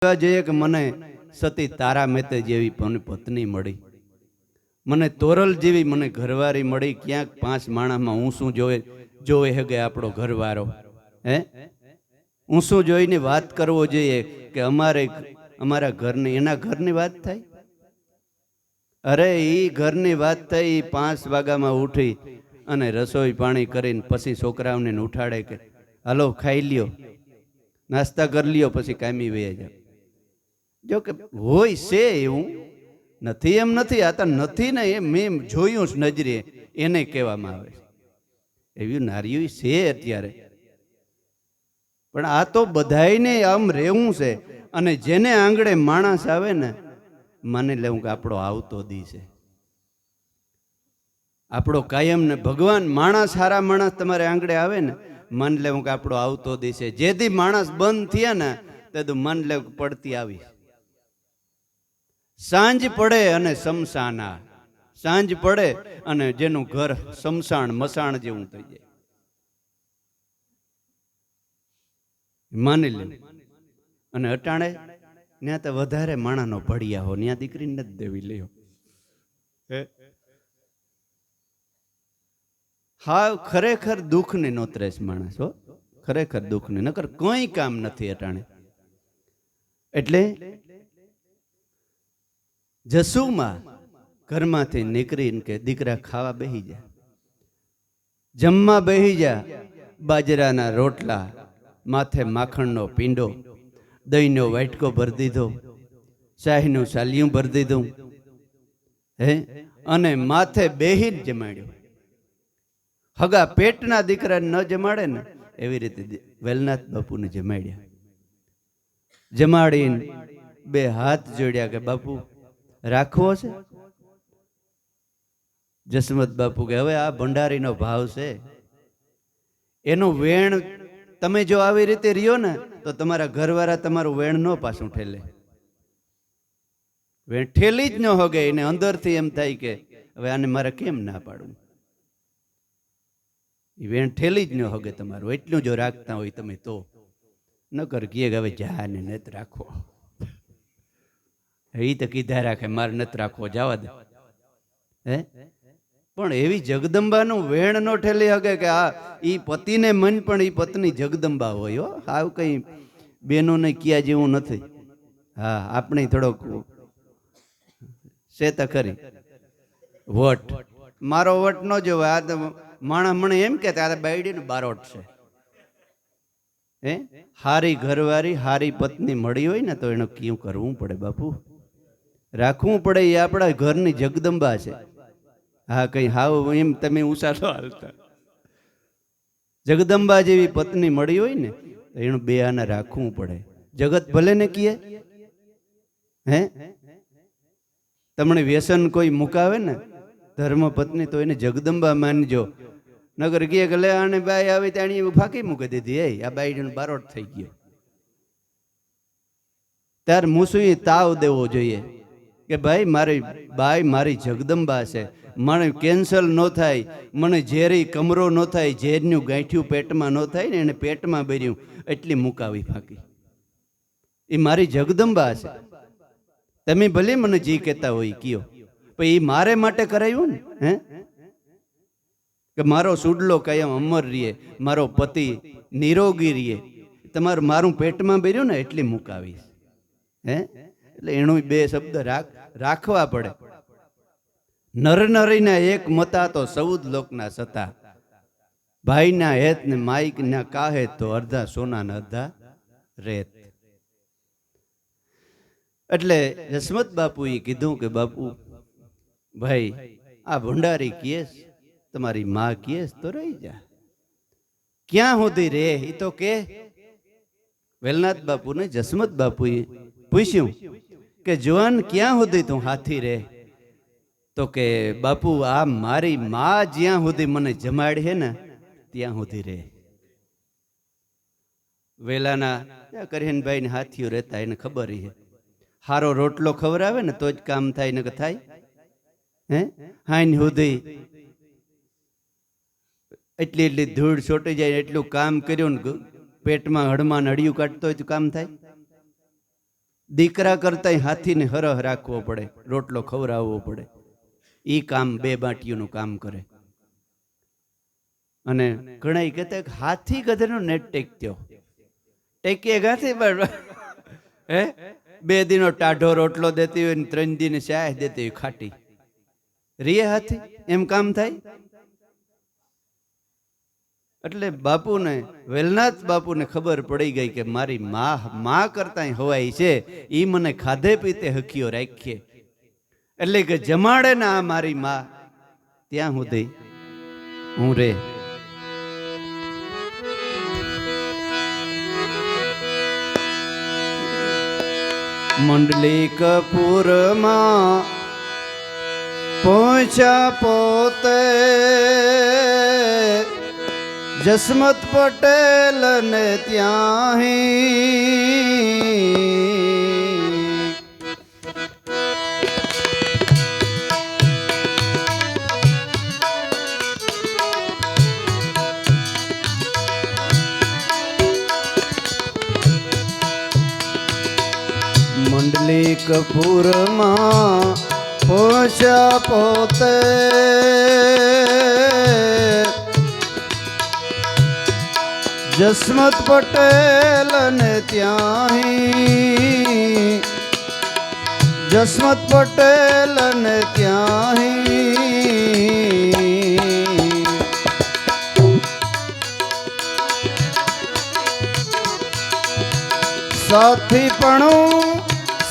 જઈએ કે મને સતી તારા મહેતે જેવી પત્ની મળી, મને તોરલ જેવી મને ઘરવાળી મળી. ક્યાંક 5 માણસમાં હું શું જોવે હગે આપણો ઘરવાળો? હે, હું શું જોઈને વાત કરવો જોઈએ કે અમારા ઘરની એના ઘરની વાત થાય? અરે ઈ ઘરની વાત થઈ. 5 વાગ્યામાં ઉઠી અને રસોઈ પાણી કરીને પછી છોકરાઓને ઉઠાડે કે હાલો ખાઈ લ્યો, નાસ્તા કરી લ્યો, પછી કામી વહી જાવ. જો કે હોય છે એવું નથી, એમ નથી. આ તો નથી ને, એ મેં જોયું છે નજરે, એને કહેવામાં આવે છે. એવી નારીઓ છે અત્યારે, પણ આ તો બધાયને આમ રહેવું છે. અને જેને આંગળે માણસ આવે ને, માની લેવું કે આપણો આવતો દી છે, આપણો કાયમ ને. ભગવાન માણસ, સારા માણસ તમારે આંગળે આવે ને, માની લેવું કે આપણો આવતો દી છે. જેથી માણસ બંધ થયા ને તે માની લેવું કે પડતી આવી. સાંજ પડે અને શમશાના, સાંજ પડે અને જેનું ઘર શમશાન મસાણ જેવું થઈ જાય, માની લે. અને અટાણે ત્યાં તો વધારે માણાનો ભડિયા હો, ત્યાં દીકરી નથી દેવી લ્યો. હા, ખરેખર દુઃખની નોતરેશ માણસ હો, ખરેખર દુઃખની. નકર કોઈ કામ નથી અટાણે. એટલે જસુમાં ઘરમાંથી નીકળીને કે દીકરા ખાવા બેહી જા, જમવા બેહી જા. બાજરાના રોટલા, માથે માખણનો પીંડો, દહીંનો વાટકો ભરી દીધો, શાહીનું સાલિયું ભરી દીધું, હે, અને માથે બેહીને જમાડ્યું. હગા પેટના દીકરાને ન જમાડે ને એવી રીતે વેલનાથ બાપુને જમાડ્યા. જમાડીને 2 હાથ જોડ્યા કે બાપુ રાખવો છે? જસમત બાપુ કે હવે આ ભંડારીનો ભાવ છે, એનું વેણ તમે જો આવી રીતે રહ્યો ને તો તમારા ઘરવાળા તમારું વેણ ન પાછું ઠેલે. વેણ ઠેલી જ ન હોગે. એને અંદરથી એમ થાય કે હવે આને મારે કેમ ના પાડવું. એ વેણ ઠેલી જ ન હોગે તમારું. એટલું જો રાખતા હોય તમે તો. નકર કીએ કે હવે જા ને નથી રાખવો. એ તો કીધા રાખે, મારે નથી રાખવો, જવા દે. હે, પણ એવી જગદંબાનું વેણ નો ઠેલી હગે કે આ ઈ પતિને મન પણ ઈ પત્ની જગદંબા હોય. હો, આવ કઈ બેનોને ક્યાં જેવું નથી. હા, આપણે થોડોક શેતા ખરી વટ, મારો વટ ન જોવે. આ માણસ મને એમ કે તારે બાયડીનું બારોટ છે. હે, હારી ઘરવાળી, હારી પત્ની મળી હોય ને તો એને કેવું કરવું પડે બાપુ, રાખવું પડે. એ આપણા ઘરની જગદંબા છે. હા, કઈ હાવ એમ તમે ઉષાતો હાલતા. જગદંબા જેવી પત્ની મળી હોય ને તો એનું 2 આને રાખવું પડે. જગત ભલે ને કીએ, હે, તમને વ્યસન કોઈ મુકાવે ને ધર્મ પત્ની તો એને જગદંબા માનજો. નગર કીએ કે લે આને બાઈ આવી ત્યાં ફાંકી મૂકી દીધી, એ આ બાઈ બારોટ થઈ ગયો. ત્યારે મુસુઈ તાવ દેવો જોઈએ કે ભાઈ મારી બાઈ મારી જગદંબા છે, મને કેન્સર ન થાય, મને ઝેરી કમરો ન થાય, ઝેરનું ગાંઠિયું પેટમાં ન થાય ને એને પેટમાં બેર્યું એટલી મુકાવી ફાંકી. એ મારી જગદંબા છે. તમે ભલે મને જી કહેતા હોય કયો, પણ એ મારે માટે કરાયું ને. હે, કે મારો સુડલો કાયમ અમર રહીએ, મારો પતિ નિરોગી રહીએ, તમારું મારું પેટમાં બેર્યું ને એટલી મુકાવીશ. હે, એટલે એનું 2 શબ્દ રાખવા પડે. નર નરીના એક મતા તો 14 લોકના સતા, ભાઈના હેત ને માઈક ના કાહે તો અડધા સોના ને અડધા રેત. એટલે જસમત બાપુએ કીધું કે બાપુ ભાઈ આ ભંડારી કેસ તમારી માં કેસ તો રહી જા, ક્યાં સુધી રે એ તો કે. વેલનાથ બાપુને જસમત બાપુએ પૂછ્યું કે જવાન ક્યાં સુધી તું હાથી રે? તો કે બાપુ આ મારી માં જ્યાં સુધી મને જમાડી હે ને ત્યાં સુધી રે. વેલાના કરીનભાઈ ને હાથીઓ રહેતા, એને ખબર છે હારો રોટલો ખવડાવે ને તો જ કામ થાય, ને થાય. હે, હાઈન સુધી એટલી ધૂળ છોટી જાય, એટલું કામ કર્યું ને પેટમાં હડમાં નડિયું કાઢતો હોય તો કામ થાય. દીકરા કરતા હાથીને હરહ રાખવો પડે, રોટલો ખવડાવવો પડે. એ કામ બે બાટીઓનું કામ કરે. અને ઘણા કહેતા કે હાથી ગધેડનો નેટ ટેક્યો, ટેકીએ ગાથી હે 2 દિનો ટાઢો રોટલો દેતી હોય ને 3 દિન ચાય દેતી હોય ખાટી, રીએ હાથી? એમ કામ થાય? એટલે બાપુને, વેલનાથ બાપુને ખબર પડી ગઈ કે મારી માં કરતા હવાઈ છે, ઈ મને ખાધે પીતે હકીઓ રાખીએ. એટલે કે જમાડે ને આ મારી માં, ત્યાં સુધી હું રે. મંડલીકપુરમાં પહોંચ્યા પોતે જસમત પટેલ ને ત્યાં મંડલીકપુરમાં પહોંચ્યા પોતે જસમત પટેલ ને ત્યાં, જસમત પટેલ ને ત્યાં સાથી પણ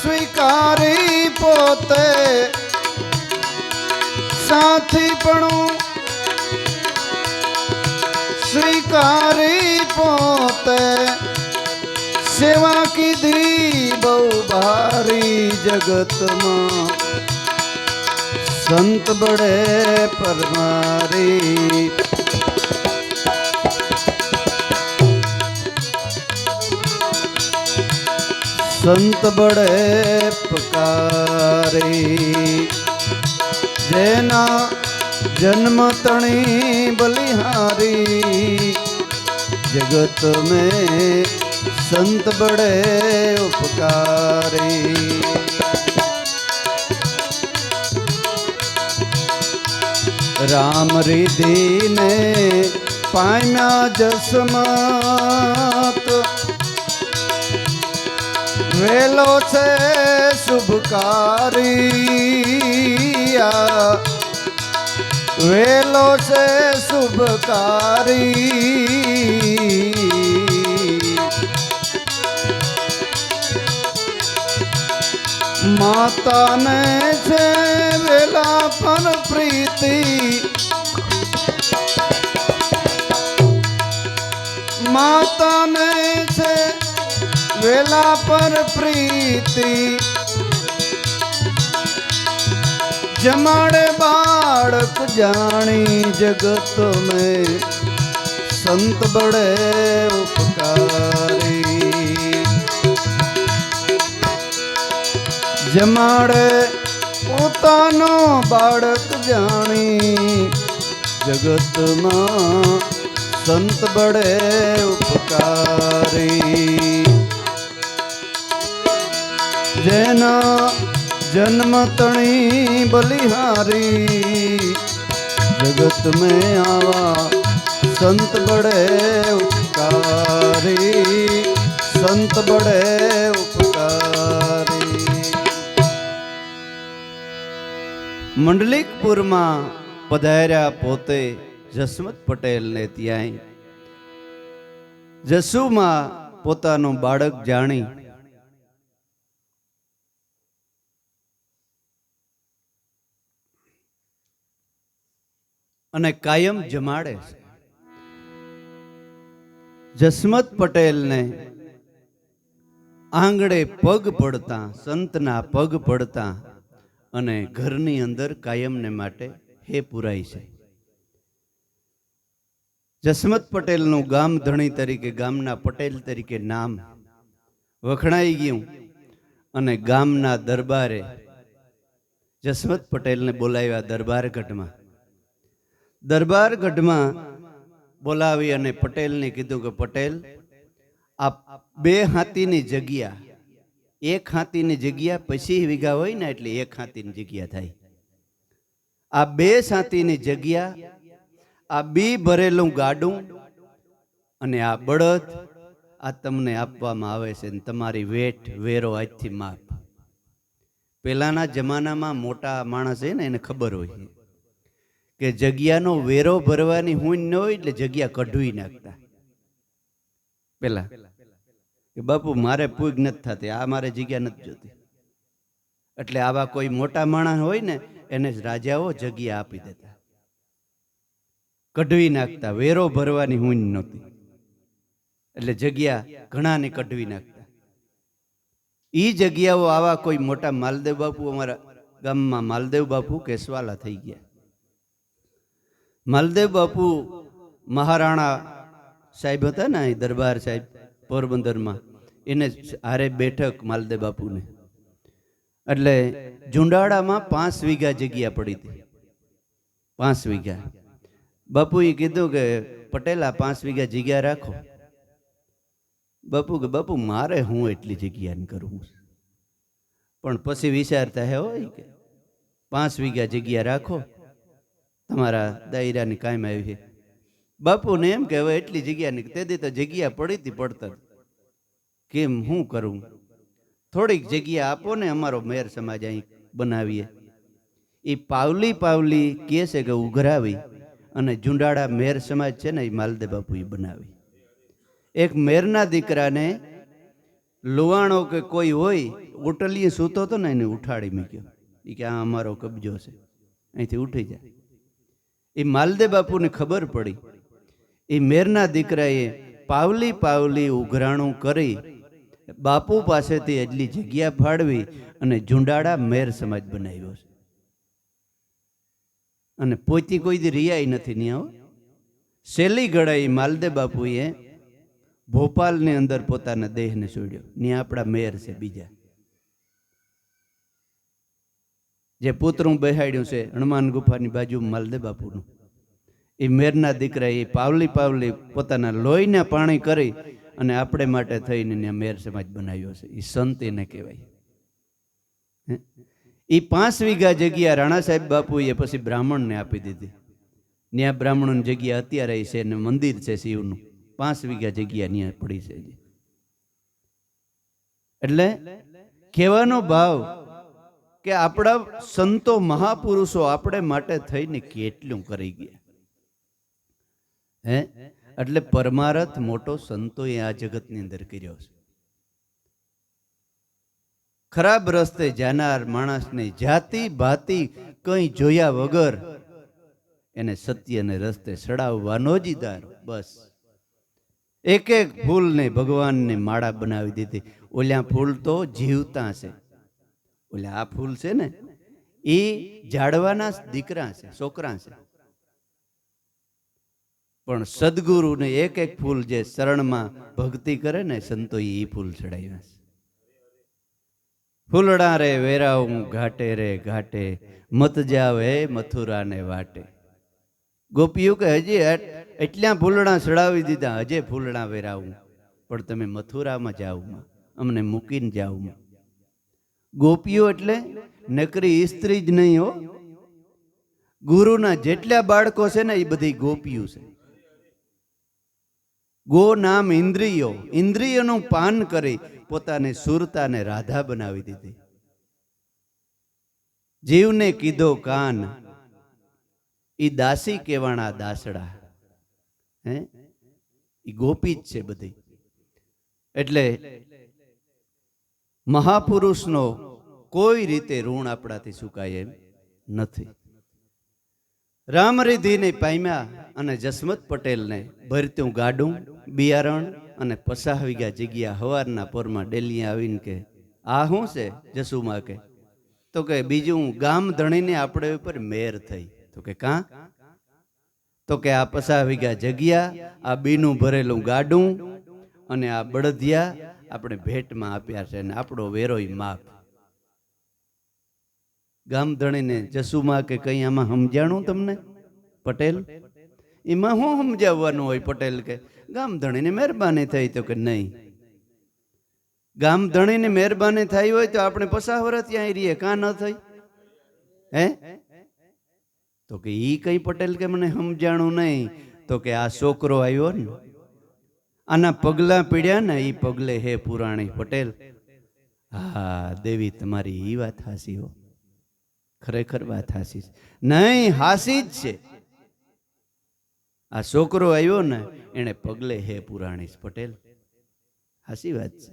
સ્વીકારી પોતે, સાથી પણ સ્વીકારી પોતે સેવા કીધી બહુ ભારી જગતમાં, સંત બડે પરમારી. સંત બડે પકારી, જેના जन्म तणी बलिहारी, जगत में संत बड़े उपकारी। राम रिधि ने पाम्या जसमत, वेलो छे शुभकारिया, वेलो से शुभकारी। माता ने छे वेला पर प्रीति, माता ने छे वेला पर प्रीति, जमाड़े बाड़क जानी जगत में संत बड़े उपकारी। जमाड़े पोतानो बाड़क जानी जगत में संत बड़े उपकारी। जेना जन्म तणी बलिहारी, जगत में आवा संत बड़े उपकारी, संत बड़े उपकारी। मंडलिकपुर में पधार्या पोते जसमत पटेल ने त्यां जसु में पोतानो बाळक जाणी અને કાયમ જમાડે છે. જસમત પટેલ ને આંગણે પગ પડતા, સંતના પગ પડતા અને ઘરની અંદર કાયમને માટે હે પુરાય છે. જસમત પટેલનું ગામ ધણી તરીકે, ગામના પટેલ તરીકે નામ વખણાઈ ગયું અને ગામના દરબારે જસમત પટેલને બોલાવ્યા દરબારગઢમાં. દરબારગઢમાં બોલાવી અને પટેલને કીધું કે પટેલ, આ 2 હાથીની જગ્યા એક હાથીની જગ્યા 25 વીઘા હોય ને એટલે એક હાથીની જગ્યા થાય. આ 2 હાથીની જગ્યા, આ બી ભરેલું ગાડું અને આ બળદ, આ તમને આપવામાં આવે છે. તમારી વેઠ વેરો આજથી માપ. પહેલાના જમાનામાં મોટા માણસ છે ને એને ખબર હોય કે જગ્યાનો વેરો ભરવાની હુંજ ન હોય એટલે જગ્યા કઢવી નાખતા. પેલા કે બાપુ મારે પૂગ નથી થતી, આ મારે જગ્યા નથી જોતી, એટલે આવા કોઈ મોટા માણસ હોય ને એને રાજાઓ જગ્યા આપી દેતા, કઢવી નાખતા. વેરો ભરવાની હુંજ નહોતી એટલે જગ્યા ઘણાને કઢવી નાખતા. ઈ જગ્યાઓ આવા કોઈ મોટા માલદેવ બાપુ, અમારા ગામમાં માલદેવ બાપુ કેસવાલા થઈ ગયા. માલદેવ બાપુ મહારાણા સાહેબ હતા ને દરબાર સાહેબ પોરબંદરમાં, એને હારે બેઠક માલદેવ બાપુને. એટલે જુંડાળામાં 5 વીઘા જગ્યા પડી હતી. 5 વીઘા. બાપુએ કીધું કે પટેલા 5 વીઘા જગ્યા રાખો. બાપુ કે બાપુ મારે હું એટલી જગ્યા કરું, પણ પછી વિચારતા હે હોય કે 5 વીઘા જગ્યા રાખો, તમારા દાયરાની કાયમ આવી છે. બાપુને એમ કે હવે એટલી જગ્યા નહીં, તે દી તો જગ્યા પડી હતી પડતર, કેમ હું કરું, થોડીક જગ્યા આપો ને, અમારો મેર સમાજ અહીં બનાવીએ. એ પાવલી પાવલી કહે છે કે ઉઘરાવી અને જુંડાળા મેર સમાજ છે ને એ માલદેવ બાપુ એ બનાવી. એક મેરના દીકરાને લુવાણો કે કોઈ હોય ઓટલીએ સૂતો હતો ને એને ઉઠાડી મૂક્યો. એ કે આ અમારો કબજો છે, અહીંથી ઉઠી જાય. એ માલદેવ બાપુને ખબર પડી. એ મેરના દીકરાએ પાવલી પાવલી ઉઘરાણું કરી બાપુ પાસેથી એટલી જગ્યા ફાળવી અને જુંડાળા મેર સમાજ બનાવ્યો છે. અને પોતી કોઈ દી રિયાય નથી ન્યા. શેલી ગળાઈ માલદેવ બાપુએ ભોપાલની અંદર પોતાના દેહને છોડ્યો. ત્યાં આપણા મેયર છે બીજા, જે પુતરું બેહાડ્યું છે હનુમાન ગુફાની બાજુ માલદેવ બાપુનું. એ મેરના દીકરા એ પાવલી પાવલી પોતાના લોહીના પાણી કરી અને આપણે માટે થઈને ત્યાં મેર સમાજ બનાવ્યો છે. એ સંત એને કહેવાય. એ 5 વીઘા જગ્યા રાણા સાહેબ બાપુએ પછી બ્રાહ્મણને આપી દીધી. ત્યાં બ્રાહ્મણોની જગ્યા અત્યારે છે ને મંદિર છે શિવનું. 5 વીઘા જગ્યા ત્યાં પડી છે. એટલે કહેવાનો ભાવ કે આપણા સંતો મહાપુરુષો આપણે માટે થઈને કેટલું કરી ગયા હે. એટલે પરમારથ મોટો સંતોએ આ જગતની અંદર કર્યો છે. ખરાબ રસ્તે જાનાર માણસને જાતિ ભાતિ કંઈ જોયા વગર એને સત્યને રસ્તે ચડાવવાનો જ દારો. બસ એક એક ફૂલને ભગવાનને માળા બનાવી દીધી. ઓલ્યા ફૂલ તો જીવતા છે, ઓલ્યા આ ફૂલ છે ને એ ઝાડવાના દીકરા છે, છોકરા છે. પણ સદગુરુને એક એક ફૂલ જે શરણમાં ભક્તિ કરે ને સંતોએ એ ફૂલ ચડાવ્યા છે. ફૂલડા રે વેરાવું ઘાટે રે ઘાટે, મત જાવ હે મથુરાને વાટે. ગોપીઓ કે હજી એટલા ફૂલડા ચડાવી દીધા, હજે ફૂલડા વેરાવું, પણ તમે મથુરામાં જાવ, અમને મૂકીને જાવ. ગોપીઓ એટલે નકરી સ્ત્રી જ નહીં હો. ગુરુના જેટલા બાળકો છે ને એ બધી ગોપીઓ છે. ગો નામ ઇન્દ્રિયો, ઇન્દ્રિયોનું પાન કરી પોતાની સુરતાને રાધા બનાવી દીધી. જીવને કીધો કાન, ઈ દાસી કેવાણા દાસડા. હે ઈ ગોપી જ છે બધી. એટલે મહાપુરુષનો કોઈ રીતે ઋણ આપણાથી ચૂકાય એમ નથી. રામરિધીને પામ્યા અને જસમત પટેલને ભરતું ગાડું, બિયારણ અને 50 વીઘા જગ્યા હવારના પોરમાં ડેલી આવીને કે આ શું છે જસુમાં? કે તો કે બીજું ગામ ધણીને આપણે ઉપર મેર થઈ. તો કે કાં? તો કે આ 50 વીઘા જગ્યા, આ બીનું ભરેલું ગાડું અને આ બળદિયા આપણે ભેટમાં આપ્યા છે અને આપણો વેરોય માપ. ગામ ધણીને જસુમાં કે કઈ આમાં સમજાણું તમને પટેલ? એમાં શું સમજાવવાનું હોય પટેલ? કે ગામ ધણીને મહેરબાની થઈ. તો કે નહીં, ગામ ધણીની મહેરબાની થઈ હોય તો આપણે 50 વર્ષ ત્યાં રહીએ, કાં ન થઈ? હે? તો કે ઈ કઈ પટેલ કે મને સમજાણું નહીં. તો કે આ છોકરો આવ્યો ને, આના પગલા પીડ્યા ને, ઈ પગલે હે પુરાણી પટેલ. હા દેવી, તમારી ઈ વાત હાસી હો, ખરેખર વાત હાસી છે. નહીં, હાસી જ છે. આ છોકરો આવ્યો ને, એને પગલે હે પુરાણી પટેલ. હાસી વાત છે.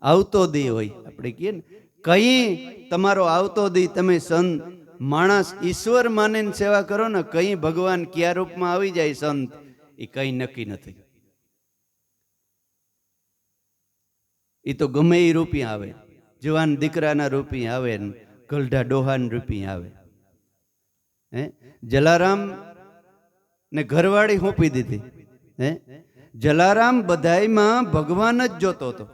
આવતો દી હોય, આપણે કહીએ ને, કઈ તમારો આવતો દી તમે સંત માણસ ઈશ્વર માનીને સેવા કરો ને, કઈ ભગવાન કયા રૂપમાં આવી જાય સંત, એ કઈ નક્કી નથી. એ તો ગમે એ રૂપી આવે, જવાન દીકરાના રૂપી આવે, ગલઢા ડોહાન રૂપી આવે. હે, જલારામ ને ઘરવાળી સોંપી દીધી. હે, જલારામ બધાયમાં ભગવાન જ જોતો હતો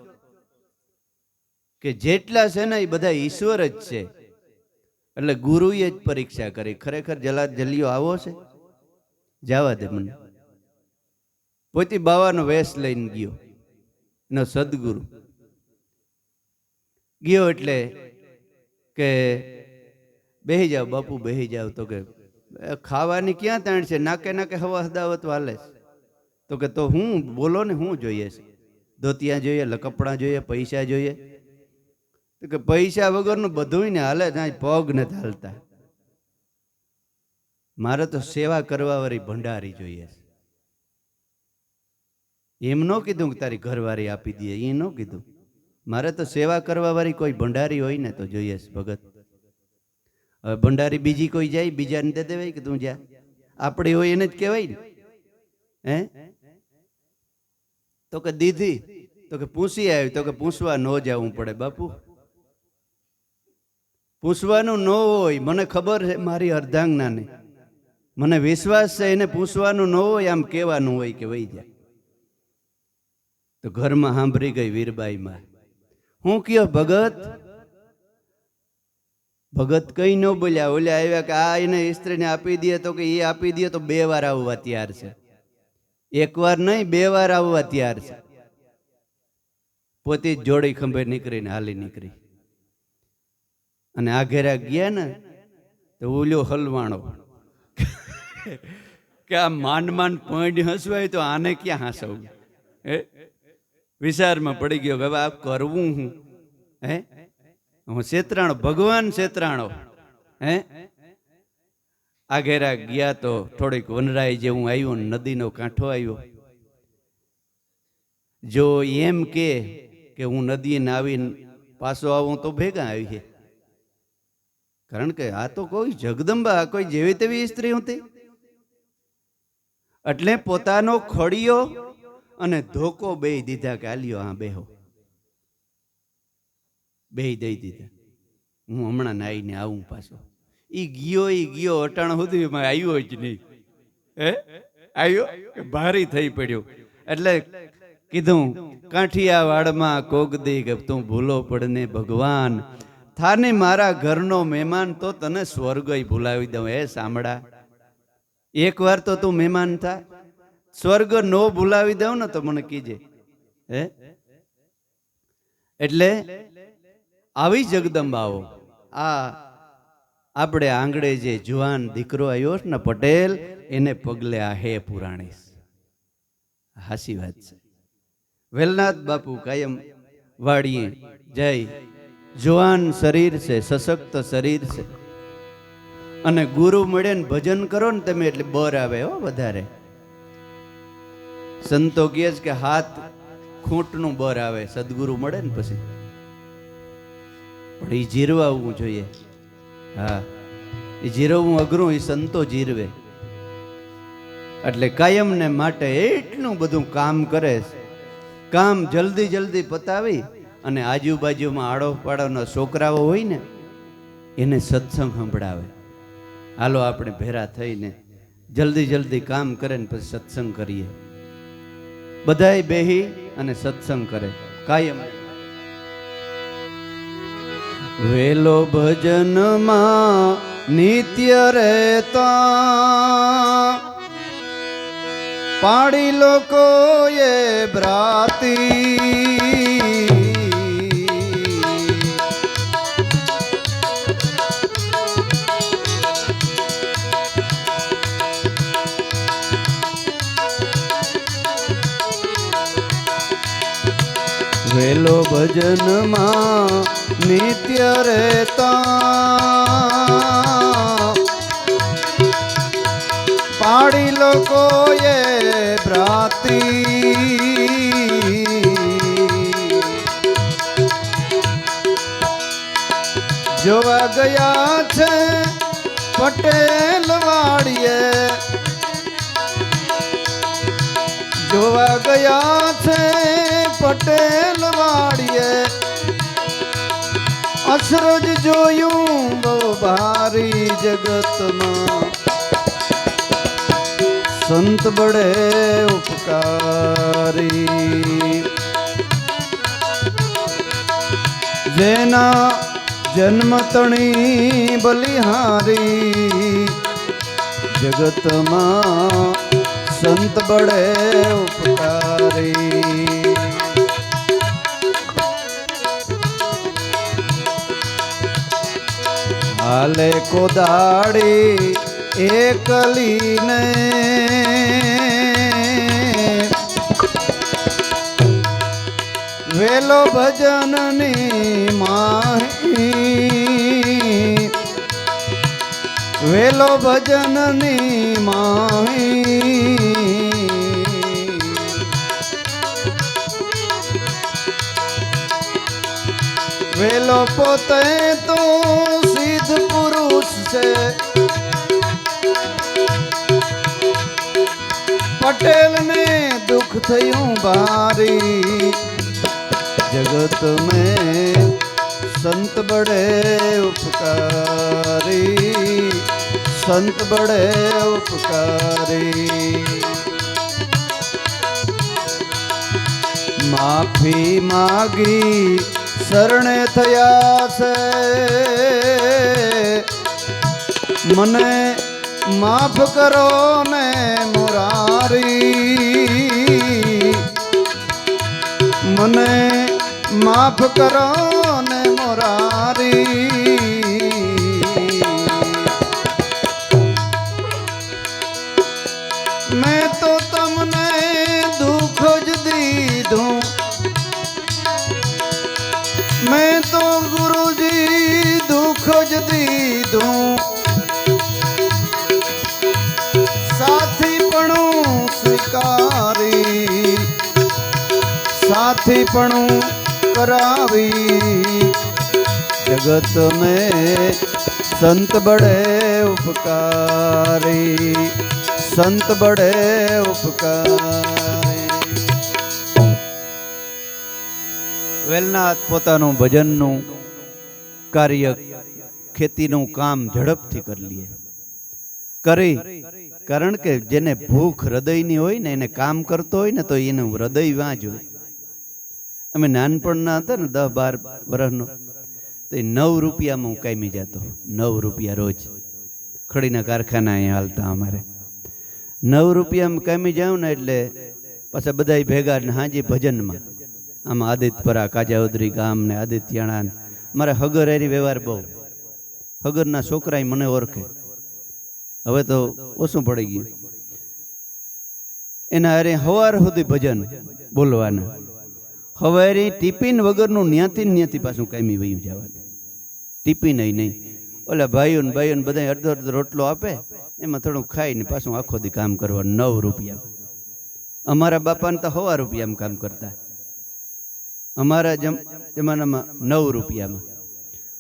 કે જેટલા છે ને એ બધા ઈશ્વર જ છે. એટલે ગુરુએ જ પરીક્ષા કરી. ખરેખર જલિયો આવો છે? જવા દે મને. પોતે બાવાનો વેશ લઈને ગયો, એનો સદગુરુ ગયો એટલે કે બેહી જાવ બાપુ, બેહી જાવ. તો કે ખાવાની ક્યાં તાણ છે, નાકે નાકે હવા હદાવત વાલે છે. તો કે તો હું બોલો ને, શું જોઈએ છે? ધોતિયા જોઈએ, કપડાં જોઈએ, પૈસા જોઈએ? તો કે પૈસા વગરનું બધું ને હાલે, ત્યાં પગ નથી હાલતા. મારે તો સેવા કરવા વાળી ભંડારી જોઈએ છે. એમ ન કીધું કે તારી ઘરવાળી આપી દે, એ ન કીધું. મારે તો સેવા કરવા વાળી કોઈ ભંડારી હોય ને તો જોઈએ છે ભગત. હવે ભંડારી બીજી કોઈ જાય, બીજાને દે દેવાય કે તું જા? આપણી હોય એને જ કહેવાય ને. હે, તો કે દીધી. તો કે પૂછી આવી. તો કે પૂછવા ન જવું પડે બાપુ, પૂછવાનું ન હોય. મને ખબર છે મારી અર્ધાંગનાને, મને વિશ્વાસ છે એને પૂછવાનું ન હોય, આમ કહેવાનું હોય કે વહી જાય. તો ઘરમાં સાંભળી ગઈ વીરબાઈમાં. હું કયો ભગત? ભગત કઈ ન બોલ્યા. ઓલે આવ્યા કે આ એને સ્ત્રીને આપી દે. તો કે એ આપી દે તો 2 વાર આવવા તૈયાર છે. 1 વાર નહીં, 2 વાર આવવા તૈયાર છે. પોતે જ જોડી ખંભે નીકળીને હાલી નીકળી. અને આ ઘેરા ગયા ને તો ઓલ્યો હલવાણો કે આ માંડ માંડ પોઈન્ટ હસવાય તો આને ક્યાં હસવું? હે, વિચારમાં પડી ગયો કે હવે આ કરવું હું? હે, હું શેતરાણો, ભગવાન શેતરાણો. હે, આ ઘેરા ગયા તો થોડીક વનરાઈ જેવું આવ્યું, નદીનો કાંઠો આવ્યો. જો એમ કે હું નદીને આવીને પાછો આવું તો ભેગા આવીએ. કારણ કે આ તો કોઈ જગદંબા, કોઈ જેવી તેવી સ્ત્રી હતી. એટલે પોતાનો ખોડિયો અને ધોકો બે દીધા કે આલ્યો હા બેહો. બે દઈ દીધા. હું હમણાં નાઈને આવું પાછો. ઈ ગયો અટાણ સુધી આવ્યો જ નહીં. હે, આવ્યો ભારી થઈ પડ્યો. એટલે કીધું કાંઠિયા વાડમાં કોક દી કે તું ભૂલો પડને ભગવાન, થાને મારા ઘરનો મહેમાન તો તને સ્વર્ગય ભૂલાવી દઉં. હે સાંભળા, 1 વાર તો તું મહેમાન થા, સ્વર્ગ નો ભૂલાવી દઉં ને તો મને કીજે. હે, એટલે આવી જગદંબાઓ. આ આપણે આંગળે જે જુવાન દીકરો આવ્યો ને પટેલ, એને પગલે આ હે પુરાણી. હાસી વાત છે. વેલનાથ બાપુ કાયમ વાડીએ જય. જુવાન શરીર છે, સશક્ત શરીર છે. અને ગુરુ મળે ને ભજન કરો ને તમે એટલે બર આવે હો વધારે. સંતો કહે છે કે હાથ ખૂંટનું બર આવે સદગુરુ મળે ને પછી. પણ એ જીરવાવું જોઈએ. હા, એ જીરવવું અઘરું, એ સંતો જીરવે. એટલે કાયમ ને માટે એટલું બધું કામ કરે છે. કામ જલ્દી પતાવી અને આજુબાજુમાં આડો પાડોના છોકરાઓ હોય ને એને સત્સંગ સંભળાવે. હાલો આપણે ભેરા થઈને જલ્દી કામ કરે ને પછી સત્સંગ કરીએ. બધાય બેહી અને સત્સંગ કરે કાયમ. વેલો ભજનમાં નિત્ય રહેતા, પાડી લોકોએ બ્રાતી. વેલો ભજનમાં નિત્ય રહેતા પાડી લોકોએ ભ્રાતી જોવા ગયા છે પટેલ વાડીએ જોવા ગયા છે પટેલ વાડીએ અસરજ જોયું બહુ ભારી જગતમાં સંત બડે ઉપકારી જેના જન્મ તણી બલિહારી જગતમાં સંત બડે ઉપકારી હાલે કોદાડી એકલીને વેલો ભજનની માહી વેલો ભજનની માહી વેલો પોતે તો સિદ્ધ પુરુષ છે પટેલ ને દુઃખ થયું ભારી જગત में संत बड़े उपकारी संत बड़े उपकारी माफी मागी शरणे थया से मने माफ करो ने मुरारी मने माफ करो ने मुरारी मैं तो तमने दुख ज दीधूं मैं तो गुरुजी दुख ज दीधूं साथी पणू स्वीकारी साथी पणू करावी जगत में संत बड़े उपकारी संत बड़े उपकारी વેલનાથ પોતાનું ભજનનું કાર્ય ખેતીનું કામ ઝડપથી કરી લે કરી કારણ કે જેને ભૂખ હૃદયની હોય ને એને કામ કરતો હોય ને તો એનું હૃદય વાં જ હોય અમે નાનપણના હતા ને 10-12 વર્ષનો તો 9 રૂપિયામાં હું કામી જતો 9 રૂપિયા રોજ ખડીના કારખાના અહીંયા હાલતા અમારે 9 રૂપિયામાં કામી જાઉં ને એટલે પાછા બધા ભેગા હાજી ભજનમાં આમાં આદિત્યપરા કાજાઉદરી ગામ ને આદિત્યાણા મારે હગર એની વ્યવહાર બહુ હગરના છોકરાએ મને ઓળખે હવે તો ઓછું પડી ગયું એના અરે હવાર સુધી ભજન બોલવાના હવે ટિફિન વગરનું ન્યાથી પાછું કાયમી વયું જવાનું ટિફિન નહીં ઓલા ભાઈઓ ને બધા અડધો રોટલો આપે એમાં થોડું ખાઈને પાછું આખો દી કામ કરવાનું 9 રૂપિયા અમારા બાપાને તો 1.5 રૂપિયામાં કામ કરતા અમારા જમાનામાં 9 રૂપિયામાં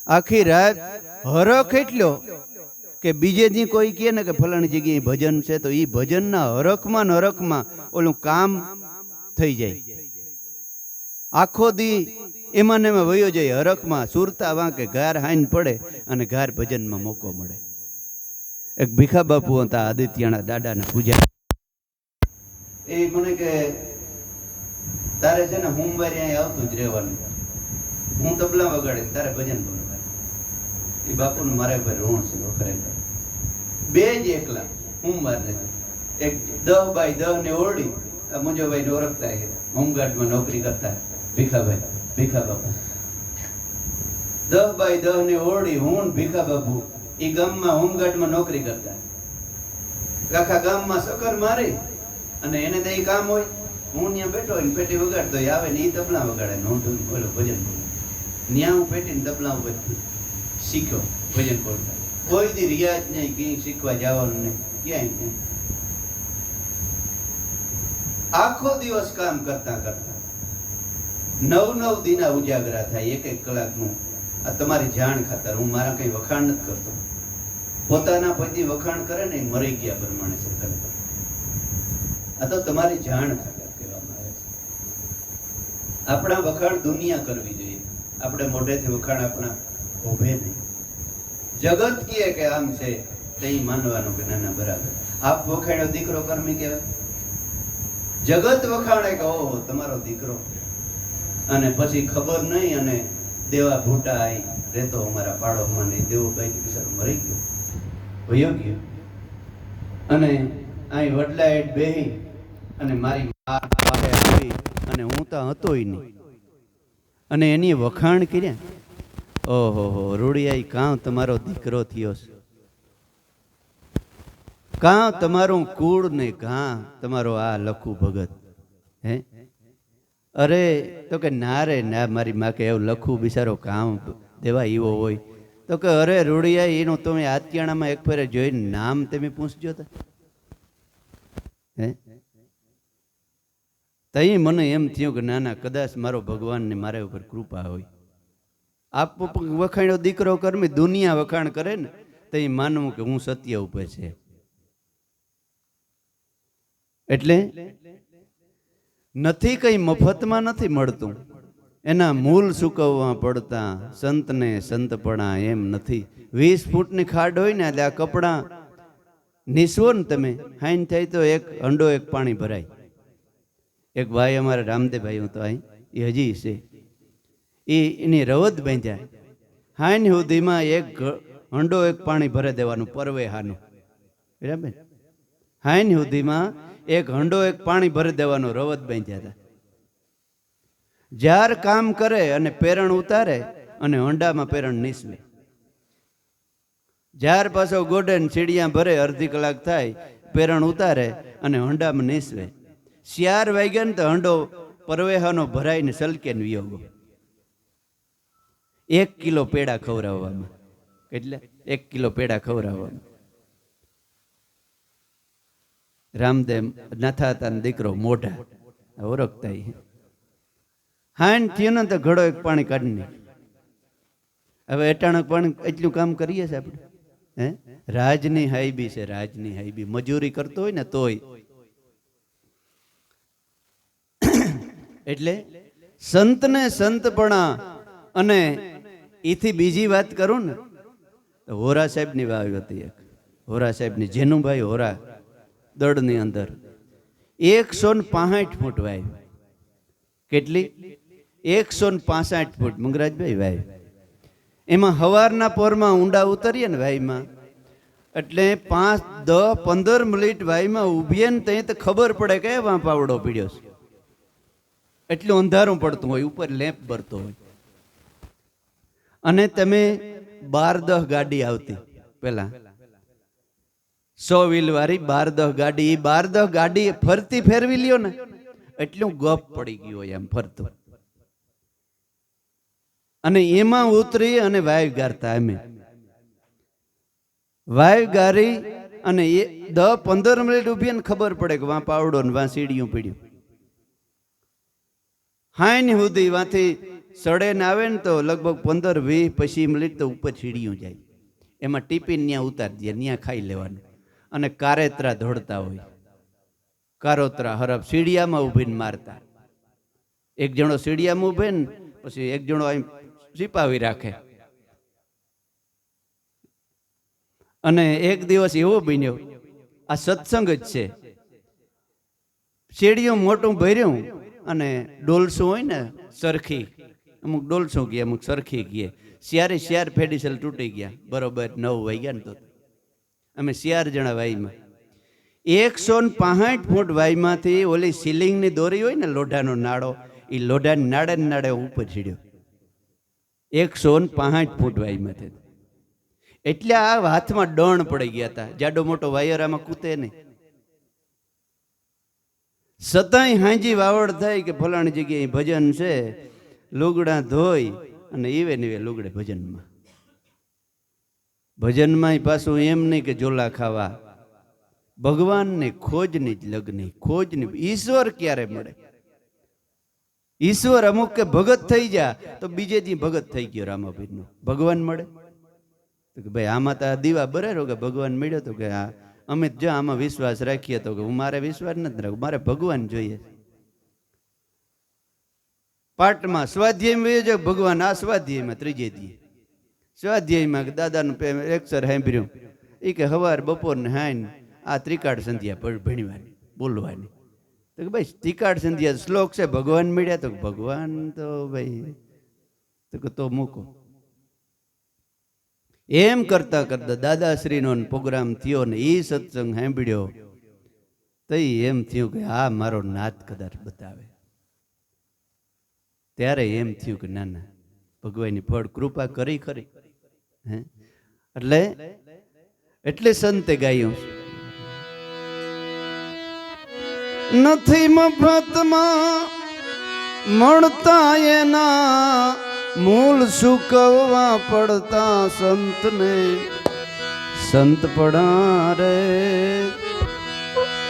આખી રાત હરખ એટલો કે બીજે દી કોઈ કહે ને કે ફલાણી જગ્યાએ ભજન છે તો એ ભજનના હરખમાં ઓલું કામ થઈ જાય આખો દી એમાં ને એમાં વયો જાય હરખમાં સુરતા વાંકે ઘાર હાઈન પડે અને ઘાર ભજનમાં મોકો મળે એક ભીખા બાપુ હતા આદિત્યના દાદાને પૂજા એ મને કે તારે છે ને સોમવારે અહીંયા આવતું જ રહેવાનું હું તબલા વગાડે તારે ભજન બોલવાનું એ બાપુને મારા ઉપર ઋણ છે ખરેખર બે જ એકલા સોમવાર ને એક 10x10 ને ઓરડી આ મુંજોભાઈ ને ઓળખતા હોમગાર્ડમાં નોકરી કરતા ભીખા બાપુ 10x10 ને ઓરડી હું ભીખા બાપુ એ ગામમાં હોમગાર્ડમાં નોકરી કરતા આખા ગામમાં સકર મારી અને એને તો એ કામ હોય હું ત્યાં બેઠો હોય ને પેટી વગાડતો હોય, આવે ને એ તબલા વગાડે, નોંધું બોલો ભજન બોલો. ત્યાં હું પેટીને તબલા ઉપર શીખ્યો ભજન બોલતા. કોઈ દી રિયાજ નહીં, ક્યાંય શીખવા જવાનું નહીં, ક્યાંય નહીં. આખો દિવસ કામ કરતા કરતા 9 દિના ઉજાગરા થાય, 1 કલાકનું. આ તમારી જાણ ખાતર, હું મારા કઈ વખાણ નથી કરતો. પોતાના પતિ વખાણ કરે ને મરી ગયા પ્રમાણે છે. આ તો તમારી જાણ ખાતર કહેવામાં આવે છે. આપણા વખાણ દુનિયા કરવી જોઈએ, આપણે મોઢેથી વખાણ આપણા ઉભે નહીં. જગત કહે કે આમ છે તે માનવાનું કે ના બરાબર. આપ વખાણ્યો દીકરો કર્મી કહેવાય. જગત વખાણે કે ઓહો તમારો દીકરો, અને પછી ખબર નહીં અને દેવા ભૂટા આવી રહેતો અમારા પાડોમાં નહીં, દેવો ભાઈ બિચારો મરી ગયો, વયો ગયો. અને અહીં વડલાઈટ બેહી અને મારી પાસે આવી અને હું તો હતોય નહીં, અને એની વખાણ કર્યા. ઓહો હો રૂડિયાઈ, કાં તમારો દીકરો થયો છે, કાં તમારું કુળ ને કાં તમારો આ લખુ ભગત. હે અરે તો કે ના રે ના, મારી માં કે એવું લખું બિચારો કામ દેવા એવો હોય. તો કે અરે રૂડિયા, એનું તમે આત્યાણામાં એક ફેરે જોઈને નામ તમે પૂછજો તો. હે તઈ મને એમ થયું કે ના ના, કદાચ મારો ભગવાનને મારા ઉપર કૃપા હોય. આપ વખાણ્યો દીકરો કર્મી, દુનિયા વખાણ કરે ને તઈ માનવું કે હું સત્ય ઉપર છે. એટલે નથી કઈ મફતમાં નથી મળતું, એના મૂલ ચૂકવવા પડતા. સંતને સંતપણા એમ નથી. 20 ફૂટની ખાડ હોય ને એટલે આ કપડાં નીસવો ને તમે, હાઈન થાય તો 1 હંડો 1 પાણી ભરાય. એક ભાઈ અમારા રામદેવભાઈ, હું તો અહીં એ હજી છે, એની રવદ બાંધ્યા. હાઈન સુધીમાં 1 હંડો 1 પાણી ભરી દેવાનું પરવેહાનું, બરાબર. હાઈન સુધીમાં 1 હંડો 1 પાણી ભરી દેવાનું રવદ બાંધ્યા હતા. જ્યાર કામ કરે અને પેરણ ઉતારે અને હંડામાં પેરણ નીસવે. જ્યાર પાછો ગોડે સીડિયા ભરે, અડધી કલાક થાય, પેરણ ઉતારે અને હંડામાં નીસવે. 4 વાગ્યા ને તો હંડો પરવેહાનો ભરાઈને સલકે ને વિયોગો. 1 કિલો પેડા ખવડાવવામાં, એટલે 1 કિલો પેડા ખવડાવવામાં. રામદેવ નાથા હતા ને દીકરો મોઢા ઓળખતા. હાન થયો ને તો ઘડો 1 પાણી કાઢી નાખ. હવે એટાણક પાણી એટલું કામ કરીએ છીએ આપણે. હે રાજની હાઈબી છે, રાજની હાઈબી. મજૂરી કરતો હોય ને તોય. એટલે સંતને સંતપણા. અને એથી બીજી વાત કરું ને તો હોરા સાહેબની વાવ હતી એક. હોરા સાહેબની, જેનુભાઈ હોરા, દળની અંદર 165 ફૂટ વાવ. કેટલી? 165 ફૂટ મંગરાજભાઈ વાવ. એમાં હવારના પોરમાં ઊંડા ઉતરીએ ને વાયમાં, એટલે 5, 10, 15 મિનિટ વાયમાં ઊભીએ ને ત્યાં તો ખબર પડે કે વાં પાવડો પીડ્યો છે. એટલું અંધારું પડતું હોય, ઉપર લેમ્પ ભરતો હોય. અને તમે 12-10 ગાડી આવતી પેલા, 100 વ્હીલ વાળી 12-10 ગાડી. એ 12-10 ગાડી ફરતી ફેરવી લ્યો ને એટલું ગપ પડી ગયું હોય એમ ફરતું. અને એમાં ઉતરી અને વાયુ ગારતા. અમે વાયુ ગારી અને 10-15 મિનિટ ઉભી ને ખબર પડે કે વાં પાવડો ને વાં સીડીયું પીડ્યું. હાઈન સુધી વાંથી સડે ને આવે ને તો લગભગ 15-20-25 મિનિટ તો ઉપર સીડીયું જાય. એમાં ટિફિન ત્યાં ઉતારી દે, ત્યાં ખાઈ લેવાનું. અને કારેતરા દોડતા હોય, કારોતરા હરફ સીડિયામાં ઊભીને મારતા. એક જણો સીડિયામાં ઊભે ને પછી એક જણો અહીં છીપાવી રાખે. અને એક દિવસ એવો બન્યો, આ સત્સંગ જ છે, સીડિયું મોટું ભર્યું અને ડોલસું હોય ને સરખી, અમુક ડોલસું ગયા, અમુક સરખી ગયા. શિયાર ફેડીસલ તૂટી ગયા. બરોબર 9 વાગ્યા ને તો અમે 4 જણા વાઈમાં 165 ફૂટ વાઈમાંથી ઓલી સીલિંગની દોરી હોય ને લોઢાનો નાડો, એ લોઢાની નાડે ઉપર ચીડ્યો. 165 ફૂટ વાઈમાંથી. એટલે આ હાથમાં ડણ પડી ગયા હતા. જાડો મોટો વાયર આમાં કૂતે નહીં. સતાય હાંજી વાવડ થાય કે ફલાણી જગ્યાએ ભજન છે, લુગડા ધોઈ અને ઈવે નીવે લુગડે ભજનમાં. ભજનમાં પાછું એમ નહીં કે જોલા ખાવા, ભગવાનને ખોજની જ લગ્ન, ખોજની. ઈશ્વર ક્યારે મળે? ઈશ્વર અમુક કે ભગત થઈ જા તો બીજે દી ભગત થઈ ગયો રામાપીર નો. ભગવાન મળે તો કે ભાઈ આમાં તો દીવા બરારો કે ભગવાન મળ્યો તો કે આ અમે જો આમાં વિશ્વાસ રાખીએ તો કે હું મારે વિશ્વાસ નથી રાખવો, મારે ભગવાન જોઈએ. પાઠમાં સ્વાધ્યાય જો ભગવાન આ સ્વાધ્યાયમાં ત્રીજે દી સ્વાધ્યાયમાં દાદાનું અક્ષર સાંભળ્યું એ કે હવાર બપોર ને હાઈન આ ત્રિકાળ સંધ્યા ભણવાની બોલવાની. તો કે ભાઈ ત્રિકાળ સંધ્યા શ્લોક છે, ભગવાન મળ્યા તો ભગવાન તો ભાઈ તો મૂકો. એમ કરતા કરતા દાદાશ્રીનો પ્રોગ્રામ થયો ને એ સત્સંગ સાંભળ્યો તો એમ થયું કે આ મારો નાથ કદાચ બતાવે. ત્યારે એમ થયું કે ના ના ભગવાનની ફળ કૃપા કરી ખરી. હે એટલે સંતે ગાયું નથી મફતમાં મળતા એના મૂળ સુકવવા પડતા સંતને. સંત પડા રે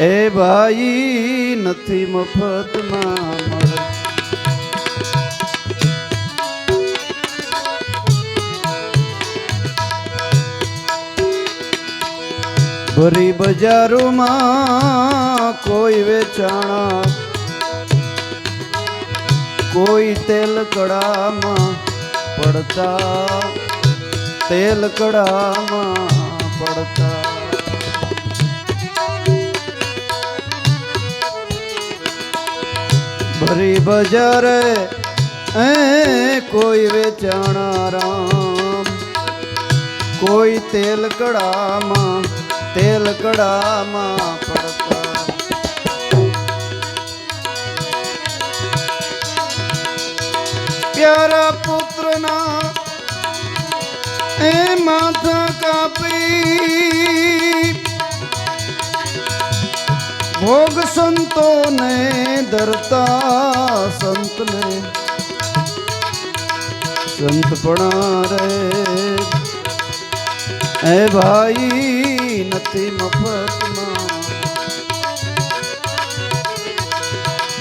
એ ભાઈ નથી મફતમાં મળે. ભરી બજારોમાં કોઈ વેચાણા, કોઈ તેલ કડામાં પડતા, તેલ કડામાં પડતા. ભરી બજારે કોઈ વેચાણા રામ, કોઈ તેલ કડામાં પડતા. પ્યારા પુત્રના એ માથા કાપી, ભોગ સંતોને ધરતા સંતને. સંત પણા રે એ ભાઈ નથી મફતમાં.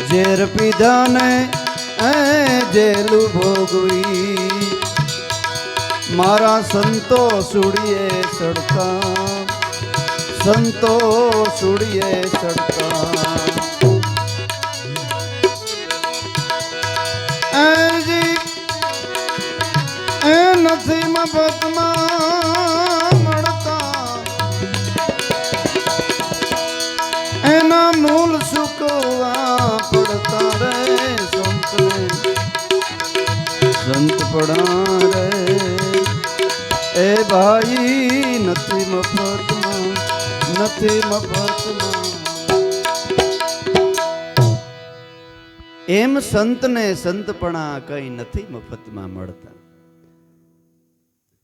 ઝેર પીધાને જેલું ભોગવી, મારા સંતો સુડીએ સડતા, સંતો સુડીએ સડતા. એ નથી મફતમાં મળતા, એના મૂળ સુકવવા પડતા રે સંતને. સંત પડા રે એ ભાઈ નથી મફતમાં, નથી મફતમાં. એમ સંતને સંતપણા કઈ નથી મફતમાં મળતા.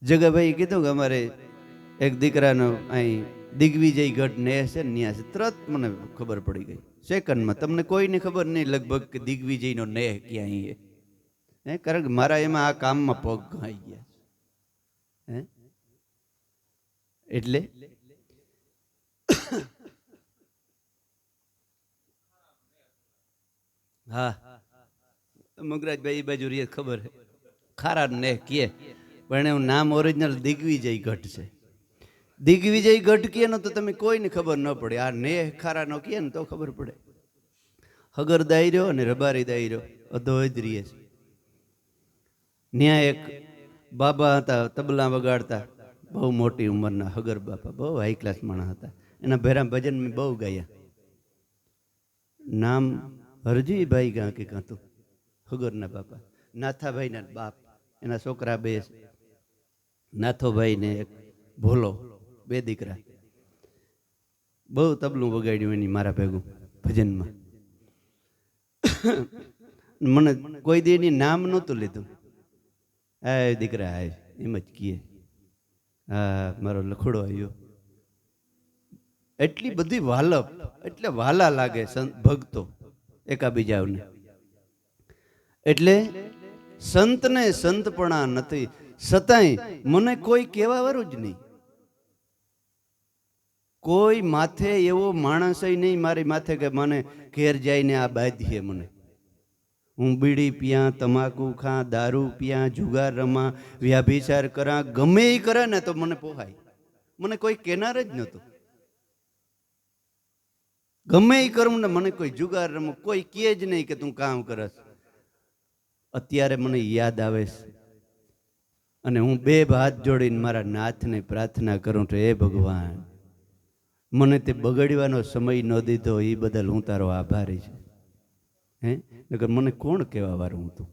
જગાભાઈ કીધું કે અમારે એક દીકરાનો અહીં દિગ્વિજય ગઢ ને છે ને ત્યાં છે. તરત મને ખબર પડી ગઈ સેકન્ડમાં. તમને કોઈને ખબર નહીં લગભગ કે દિગ્વિજયનો નેહ ક્યાંય હે, કારણ કે મારા એમાં આ કામમાં પગ ઘાઈ ગયા હે. એટલે હા મગરાજભાઈ એ બાજુ રીએ ખબર હે, ખારા નેહ કીએ પણ એનું નામ ઓરિજિનલ દિગ્વિજય ગઢ છે. દિગ્વિજય ગઢ કહે ને તો તમે કોઈને ખબર ન પડે. આ નેહ ખારાનો કહે ને તો ખબર પડે. હગર દાયરો અને રબારી દાયરો અધોધરીએ છે. ત્યાં એક બાબા હતા તબલા વગાડતા, બહુ મોટી ઉંમરના હગર બાપા, બહુ હાઈ ક્લાસ માણસ હતા. એના ભેરા ભજન મેં બહુ ગાયા. નામ હરજીભાઈ ગા કે કાંતું હગરના બાપા. નાથાભાઈના બાપ, એના છોકરા બે, નાથોભાઈ ને એક ભોલો, બે દીકરા. બહુ તબલું વગાડ્યું એની મારા ભેગું ભજનમાં. મને કોઈ દી એની નામ નહોતું લીધું. આ દીકરા આ એમ જ કીએ, હા મારો લખોડો આવ્યો. એટલી બધી વાલપ, એટલે વાલા લાગે ભક્તો એકાબીજાને. એટલે સંતને સંતપણા નથી, છતાંય મને કોઈ કહેવા વાળું જ નહીં. કોઈ માથે એવો માણસ નહીં મારી માથે કે મને ઘેર જઈને આ બાંધીએ મને. હું બીડી પિયા, તમાકુ ખા, દારૂ પિયા, જુગાર રમા, વ્યાભિચાર કરા, ગમે એ કરે ને તો મને પોહાય. મને કોઈ કહેનાર જ નહોતું. ગમે એ કરું ને મને કોઈ જુગાર રમું કોઈ કહે જ નહીં કે તું કામ કરસ. અત્યારે મને યાદ આવે છે અને હું બે હાથ જોડીને મારા નાથને પ્રાર્થના કરું છું, હે ભગવાન, મને તે બગડવાનો સમય ન દીધો એ બદલ હું તારો આભારી છું. નકર મને કોણ કહેવા વાળું હતું?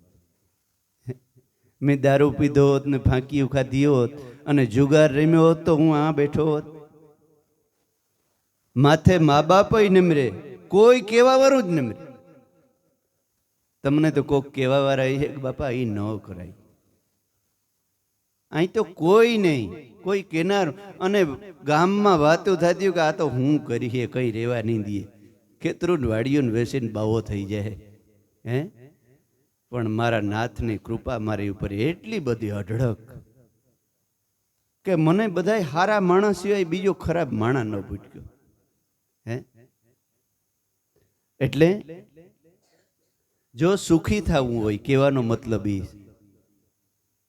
મેં દારૂ પીધો હોત ને ફાંકી ખાધી હોત અને જુગાર રમ્યો હોત તો હું આ બેઠો હોત. માથે મા બાપ નમરે, કોઈ કહેવા વાળું જ નમરે. તમને તો કોક કહેવા વાળા બાપા એ ન કરાય. અહીં તો કોઈ નહીં, કોઈ કહેનાર. અને ગામમાં વાતો થતી કે આ તો હું કરીએ, કઈ રેવા નહીં દઈએ, ખેતરું વાડીયું વેસીને બાવો થઈ જાય. પણ મારા નાથની કૃપા મારી ઉપર એટલી બધી અઢળક કે મને બધાય હારા માણસ સિવાય બીજો ખરાબ માણસ ન પૂછ્યો. એટલે જો સુખી થવું હોય, કહેવાનો મતલબ એ,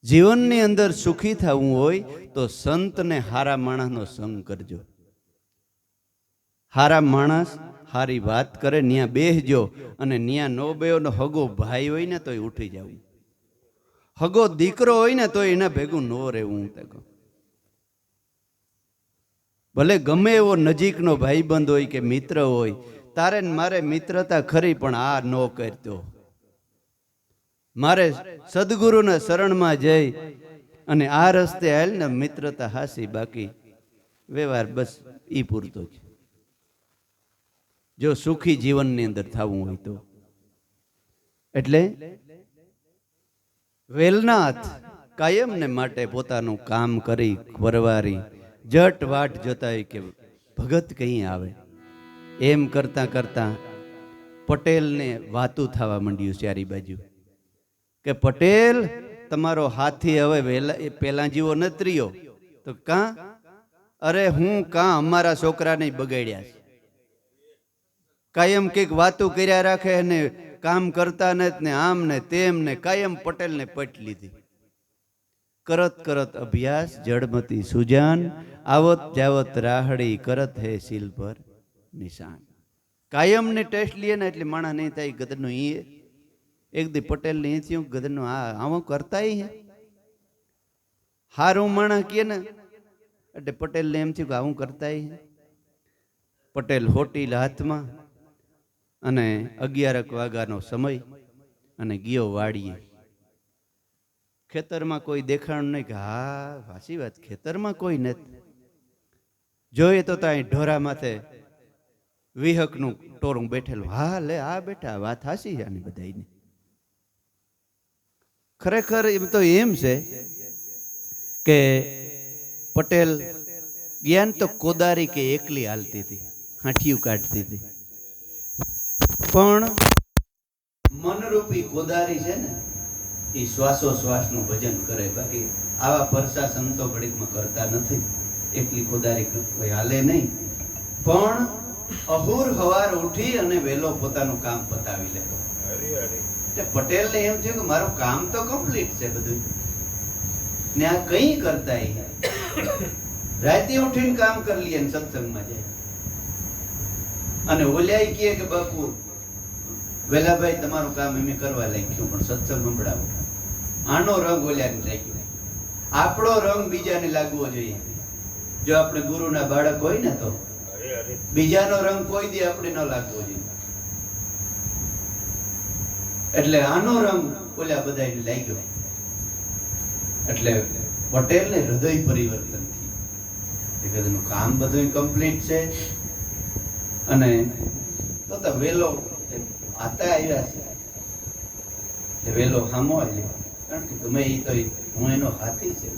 જીવનની અંદર સુખી થવું હોય તો સંતને હારા માણસનો સંગ કરજો. હારા માણસ હારી વાત કરે, ન્યા બેહજો. અને ન્યા નો બેનો હગો ભાઈ હોય ને તોય ઉઠી જવું, હગો દીકરો હોય ને તોય એના ભેગું ન રહેવું. ભલે ગમે એવો નજીકનો ભાઈબંધ હોય કે મિત્ર હોય, તારે મારે મિત્રતા ખરી પણ આ ન કરતો. મારે સદગુરુના શરણમાં જઈ અને આ રસ્તે હાલ ને મિત્રતા હાસી, બાકી વ્યવહાર બસ ઈ પૂરતો છે. જો સુખી જીવનની અંદર થવું હોય તો. એટલે વેલનાથ કાયમ ને માટે પોતાનું કામ કરી પરવારી જટ વાટ જોતા હોય કે ભગત કઈ આવે. એમ કરતા કરતા પટેલને વાતું થવા માંડ્યું ચારી બાજુ કે પટેલ તમારો હાથી હવે પેલા જેવો નથી રહ્યો. તો કાં? અરે હું કાં અમારા છોકરાને બગાડ્યા છે. કાયમ કંઈક વાતું કર્યા રાખે ને કામ કરતા નથી ને આમ ને તેમ ને કાયમ પટેલને પટ લીધી. કરત કરત અભ્યાસ જડમતી સુજાન, આવત જાવત રાહડી કરત હે શીલ પર નિશાન. કાયમ ને ટેસ્ટ લઈએ ને એટલે માણા નહીં થાય ગદરનું. એ એક દી પટેલ ને થયું ગદરનું આવું કરતા હે હારું માણા કે ને એટલે પટેલ ને એમ થયું કે આવું કરતા હે. પટેલ હોટીલ હાથમાં અને 11 વાગ્યાનો સમય અને ગયો વાડીએ. ખેતરમાં કોઈ દેખાણ નહીં કે હા સાચી વાત, ખેતરમાં કોઈ નથી. જોઈએ તો ત્યાં ઢોરા માથે વિહકનું ટોરું બેઠેલું. હા લે આ બેઠા, વાત હાસી છે આની બધાની. ખરેખર એમ તો એમ છે કે પટેલ જ્ઞાન તો કોદારી કે એકલી હાલતી હતી, હાંઠિયું કાઢતી હતી. પણ મનરૂપી કોદારી છે ને એ શ્વાસોશ્વાસનું ભજન કરે. બાકી આવા પરસા સંતો ઘડીકમાં કરતા નથી. એકલી કોદારી કોઈ હાલે નહીં. પણ અહુર હવાર ઉઠી અને વેલો પોતાનું કામ પતાવી લેતો. પટેલને એમ થયું કે મારું કામ તો કમ્પ્લીટ છે બધું ને આ કઈ કરતા રાતે ઉઠીને કામ કરી લઈએ સત્સંગમાં જાય. અને ઓલ્યા કહે કે બાપુ વેલાભાઈ તમારું કામ એમ કરવા લાગ્યું પણ સત્સંગ સંભળાવો. આનો રંગ ઓલ્યાને લાગ્યો. આપણો રંગ બીજાને લાગવો જોઈએ. જો આપણે ગુરુના બાળક હોય ને તો બીજાનો રંગ કોઈ દી આપણે ન લાગવો જોઈએ. એટલે આનો રંગ ઓલા બધાને લાગ્યો. એટલે પટેલને હૃદય પરિવર્તન થયું. કામ બધું કમ્પ્લીટ છે અને તો વેલો આતા આવ્યા છે એટલે વેલો સામો આવ્યો. કારણ કે ગમે એ તો હું એનો હાથી છે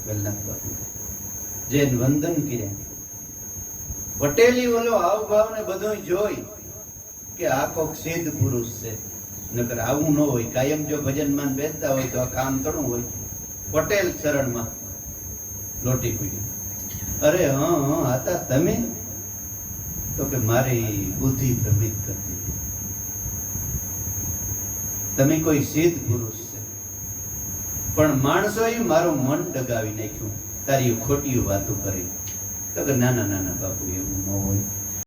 વેલનાથ બાપુ. જે વંદન કર્યા પટેલી ઓલો હાવભાવ ને બધું જોઈ કે આ કોક સિદ્ધ પુરુષ છે, નકર આવું ન હોય. કાયમ જો ભજનમાં બેસતા હોય તો આ કામ થોડું હોય. પટેલ ચરણમાં લોટી પીડી. અરે હા હતા તમે? તો કે મારી બુદ્ધિ ભ્રમિત કરતી હતી. તમે કોઈ સિદ્ધ પુરુષ છે, પણ માણસોએ મારું મન ડગાવી નાખ્યું તારી ખોટી વાતો કરી. તો કે ના ના ના ના બાપુ, એવું ન હોય.